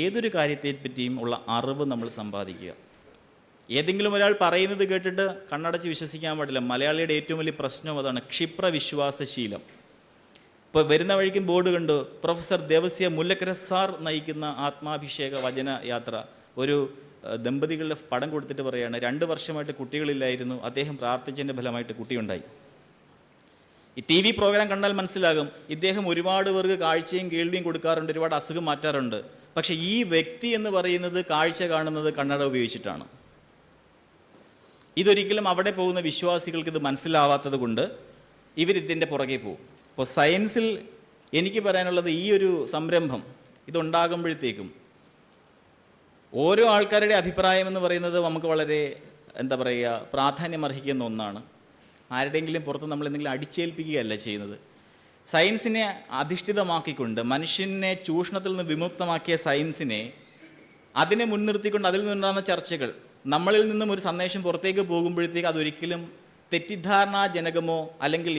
ഏതൊരു കാര്യത്തെപ്പറ്റിയും ഉള്ള അറിവ് നമ്മൾ സമ്പാദിക്കുക. ഏതെങ്കിലും ഒരാൾ പറയുന്നത് കേട്ടിട്ട് കണ്ണടച്ച് വിശ്വസിക്കാൻ പാടില്ല. മലയാളിയുടെ ഏറ്റവും വലിയ പ്രശ്നം അതാണ്, ക്ഷിപ്ര വിശ്വാസശീലം. ഇപ്പോൾ വരുന്ന വഴിക്കും ബോർഡ് കണ്ടു, പ്രൊഫസർ ദേവസ്യ മുല്ലക്കര സാർ നയിക്കുന്ന ആത്മാഭിഷേക വചന യാത്ര. ഒരു ദമ്പതികളുടെ പടം കൊടുത്തിട്ട് പറയുകയാണ്, 2 വർഷമായിട്ട് കുട്ടികളില്ലായിരുന്നു, അദ്ദേഹം പ്രാർത്ഥിച്ചതിൻ്റെ ഫലമായിട്ട് കുട്ടിയുണ്ടായി. ഈ TV പ്രോഗ്രാം കണ്ടാൽ മനസ്സിലാകും, ഇദ്ദേഹം ഒരുപാട് പേർക്ക് കാഴ്ചയും കേൾവിയും കൊടുക്കാറുണ്ട്, ഒരുപാട് അസുഖം മാറ്റാറുണ്ട്. പക്ഷേ ഈ വ്യക്തി എന്ന് പറയുന്നത് കാഴ്ച കാണുന്നത് കണ്ണട ഉപയോഗിച്ചിട്ടാണ്. ഇതൊരിക്കലും അവിടെ പോകുന്ന വിശ്വാസികൾക്ക് ഇത് മനസ്സിലാവാത്തത് കൊണ്ട് ഇവരിതിൻ്റെ പുറകെ പോകും. അപ്പോൾ സയൻസിൽ എനിക്ക് പറയാനുള്ളത്, ഈ ഒരു സംരംഭം ഇതുണ്ടാകുമ്പോഴത്തേക്കും ഓരോ ആൾക്കാരുടെ അഭിപ്രായം എന്ന് പറയുന്നത് നമുക്ക് വളരെ പ്രാധാന്യം അർഹിക്കുന്ന ഒന്നാണ്. ആരുടെയെങ്കിലും പുറത്ത് നമ്മൾ എന്തെങ്കിലും അടിച്ചേൽപ്പിക്കുകയല്ല ചെയ്യുന്നത്. സയൻസിനെ അധിഷ്ഠിതമാക്കിക്കൊണ്ട് മനുഷ്യനെ ചൂഷണത്തിൽ നിന്ന് വിമുക്തമാക്കിയ സയൻസിനെ, അതിനെ മുൻനിർത്തിക്കൊണ്ട് അതിൽ നിന്നുണ്ടാകുന്ന ചർച്ചകൾ, നമ്മളിൽ നിന്നും ഒരു സന്ദേശം പുറത്തേക്ക് പോകുമ്പോഴത്തേക്ക് അതൊരിക്കലും തെറ്റിദ്ധാരണാജനകമോ അല്ലെങ്കിൽ